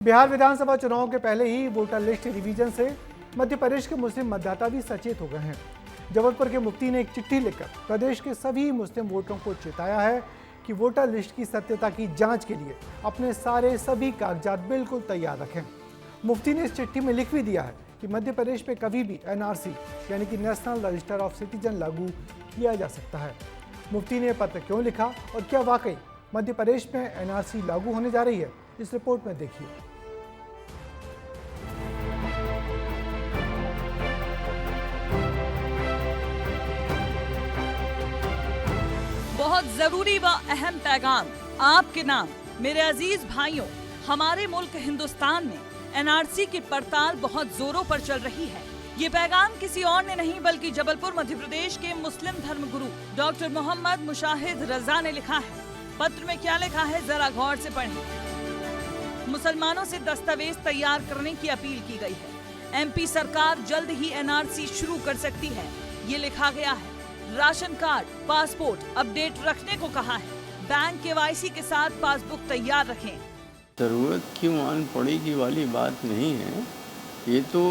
बिहार विधानसभा चुनाव के पहले ही वोटर लिस्ट रिवीजन से मध्य प्रदेश के मुस्लिम मतदाता भी सचेत हो गए हैं। जबलपुर के मुफ्ती ने एक चिट्ठी लिखकर प्रदेश के सभी मुस्लिम वोटरों को चेताया है कि वोटर लिस्ट की सत्यता की जांच के लिए अपने सभी कागजात बिल्कुल तैयार रखें। मुफ्ती ने इस चिट्ठी में लिख भी दिया है कि मध्य प्रदेश में कभी भी एनआरसी यानी कि नेशनल रजिस्टर ऑफ सिटीजन लागू किया जा सकता है। मुफ्ती ने पत्र क्यों लिखा और क्या वाकई मध्य प्रदेश में एनआरसी लागू होने जा रही है, इस रिपोर्ट में देखिए। बहुत जरूरी व अहम पैगाम आपके नाम। मेरे अजीज भाइयों, हमारे मुल्क हिंदुस्तान में एनआरसी की पड़ताल बहुत जोरों पर चल रही है। ये पैगाम किसी और ने नहीं बल्कि जबलपुर मध्य प्रदेश के मुस्लिम धर्मगुरु डॉक्टर मोहम्मद मुशाहिद रजा ने लिखा है। पत्र में क्या लिखा है जरा गौर से पढ़ें। मुसलमानों से दस्तावेज तैयार करने की अपील की गई है। एमपी सरकार जल्द ही एनआरसी शुरू कर सकती है, ये लिखा गया है। राशन कार्ड, पासपोर्ट अपडेट रखने को कहा है। बैंक केवाईसी के साथ पासबुक तैयार रखें। जरूरत क्यों आन पड़ेगी वाली बात नहीं है। ये तो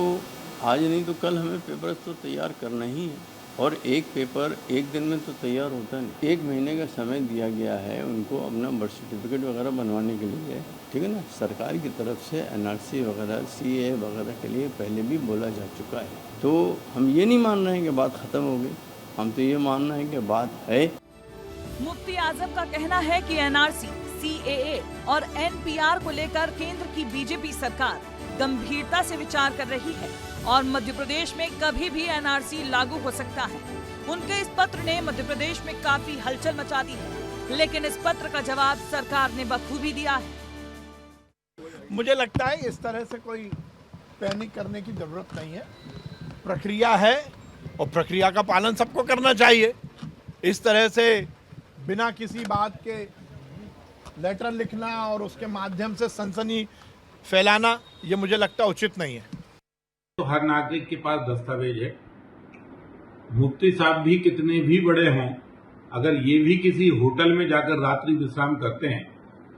आज नहीं तो कल हमें पेपर तो तैयार करना ही है, और एक पेपर एक दिन में तो तैयार होता नहीं। 1 महीने का समय दिया गया है उनको अपना बर्थ सर्टिफिकेट वगैरह बनवाने के लिए, ठीक है ना। सरकार की तरफ से एनआरसी वगैरह सीए वगैरह के लिए पहले भी बोला जा चुका है। तो हम ये नहीं मान रहे हैं कि बात ख़त्म हो गई, हम तो ये मानना है कि बात है। मुफ्ती आजम का कहना है कि एनआरसी, सीएए और एनपीआर को लेकर केंद्र की बीजेपी सरकार गंभीरता से विचार कर रही है और मध्य प्रदेश में कभी भी एनआरसी लागू हो सकता है। उनके इस पत्र ने मध्य प्रदेश में काफी हलचल मचा दी है, लेकिन इस पत्र का जवाब सरकार ने बखूबी दिया है। मुझे लगता है इस तरह से कोई पैनिक करने की जरूरत नहीं है। प्रक्रिया है और प्रक्रिया का पालन सबको करना चाहिए। इस तरह से बिना किसी बात के लेटर लिखना और उसके माध्यम से सनसनी फैलाना, ये मुझे लगता है उचित नहीं है। तो हर नागरिक के पास दस्तावेज है। मुफ्ती साहब भी कितने भी बड़े हों, अगर ये भी किसी होटल में जाकर रात्रि विश्राम करते हैं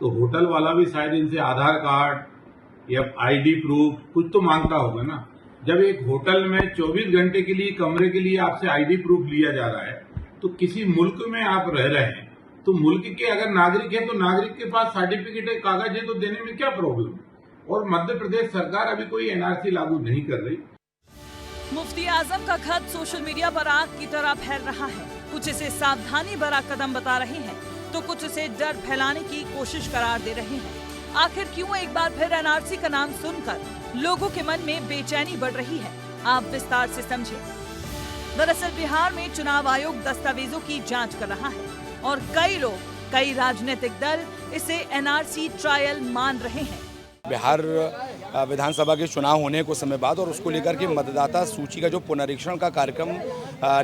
तो होटल वाला भी शायद इनसे आधार कार्ड या आईडी प्रूफ कुछ तो मांगता होगा ना। जब एक होटल में 24 घंटे के लिए कमरे के लिए आपसे आईडी प्रूफ लिया जा रहा है, तो किसी मुल्क में आप रह रहे हैं, तो मुल्क के अगर नागरिक है तो नागरिक के पास सर्टिफिकेट है, कागज है, तो देने में क्या प्रॉब्लम। और मध्य प्रदेश सरकार अभी कोई एनआरसी लागू नहीं कर रही। मुफ्ती आजम का खत सोशल मीडिया पर आग की तरह फैल रहा है। कुछ इसे सावधानी भरा कदम बता रहे हैं तो कुछ इसे डर फैलाने की कोशिश करार दे रहे हैं। आखिर क्यों एक बार फिर एनआरसी का नाम सुनकर लोगों के मन में बेचैनी बढ़ रही है, आप विस्तार से समझें। दरअसल बिहार में चुनाव आयोग दस्तावेजों की जांच कर रहा है और कई राजनीतिक दल इसे एनआरसी ट्रायल मान रहे हैं। बिहार विधानसभा के चुनाव होने को समय बाद और उसको लेकर के मतदाता सूची का जो पुनरीक्षण का कार्यक्रम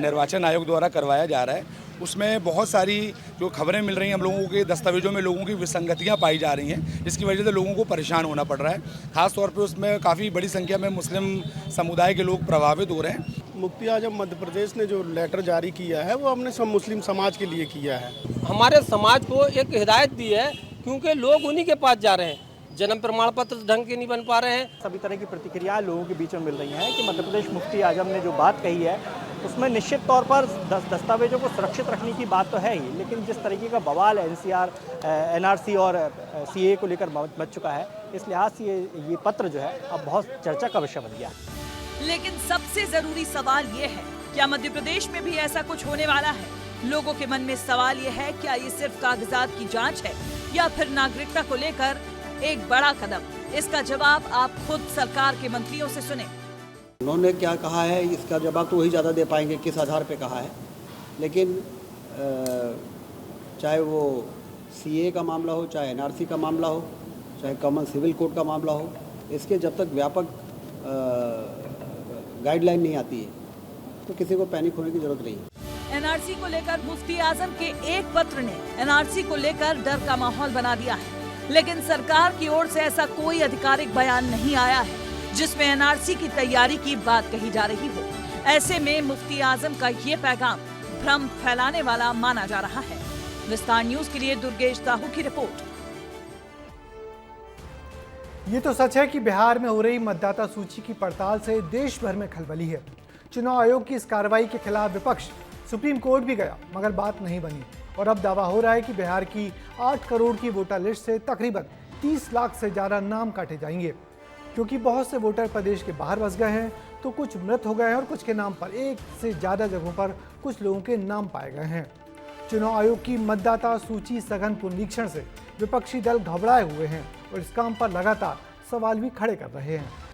निर्वाचन आयोग द्वारा करवाया जा रहा है, उसमें बहुत सारी जो खबरें मिल रही हैं हम लोगों के दस्तावेजों में लोगों की विसंगतियां पाई जा रही हैं, जिसकी वजह से लोगों को परेशान होना पड़ रहा है। खास तौर पे उसमें काफ़ी बड़ी संख्या में मुस्लिम समुदाय के लोग प्रभावित हो रहे हैं। मुफ्ती आजम मध्य प्रदेश ने जो लेटर जारी किया है वो हमने सब मुस्लिम समाज के लिए किया है। हमारे समाज को एक हिदायत दी है, क्योंकि लोग उन्हीं के पास जा रहे हैं, जन्म प्रमाण पत्र ढंग के नहीं बन पा रहे हैं। सभी तरह की प्रतिक्रियाएं लोगों के बीच में मिल रही हैं कि मध्य प्रदेश मुफ्ती आजम ने जो बात कही है उसमें निश्चित तौर पर दस्तावेजों को सुरक्षित रखने की बात तो है ही, लेकिन जिस तरीके का बवाल एनआरसी और सीए को लेकर बच चुका है, इस लिहाज से ये पत्र जो है अब बहुत चर्चा का विषय बन गया। लेकिन सबसे जरूरी सवाल ये है, क्या मध्य प्रदेश में भी ऐसा कुछ होने वाला है? लोगों के मन में सवाल ये है, क्या ये सिर्फ कागजात की जांच है या फिर नागरिकता को लेकर एक बड़ा कदम? इसका जवाब आप खुद सरकार के मंत्रियों से सुने। उन्होंने क्या कहा है इसका जवाब तो वही ज़्यादा दे पाएंगे किस आधार पे कहा है, लेकिन चाहे वो सीए का मामला हो, चाहे एनआरसी का मामला हो, चाहे कॉमन सिविल कोड का मामला हो, इसके जब तक व्यापक गाइडलाइन नहीं आती है तो किसी को पैनिक होने की जरूरत नहीं है। एनआरसी को लेकर मुफ्ती आजम के एक पत्र ने एनआरसी को लेकर डर का माहौल बना दिया है, लेकिन सरकार की ओर से ऐसा कोई आधिकारिक बयान नहीं आया है जिसमें एनआरसी की तैयारी की बात कही जा रही हो। ऐसे में मुफ्ती आजम का ये पैगाम भ्रम फैलाने वाला माना जा रहा है। विस्तार न्यूज के लिए दुर्गेश दाहू की रिपोर्ट। ये तो सच है कि बिहार में हो रही मतदाता सूची की पड़ताल से देश भर में खलबली है। चुनाव आयोग की इस कार्रवाई के खिलाफ विपक्ष सुप्रीम कोर्ट भी गया, मगर बात नहीं बनी और अब दावा हो रहा है कि बिहार की 8 करोड़ की वोटर लिस्ट से तकरीबन 30 लाख से ज़्यादा नाम काटे जाएंगे। क्योंकि बहुत से वोटर प्रदेश के बाहर बस गए हैं, तो कुछ मृत हो गए हैं और कुछ के नाम पर एक से ज़्यादा जगहों पर कुछ लोगों के नाम पाए गए हैं। चुनाव आयोग की मतदाता सूची सघन पुनरीक्षण से विपक्षी दल घबराए हुए हैं और इस काम पर लगातार सवाल भी खड़े कर रहे हैं।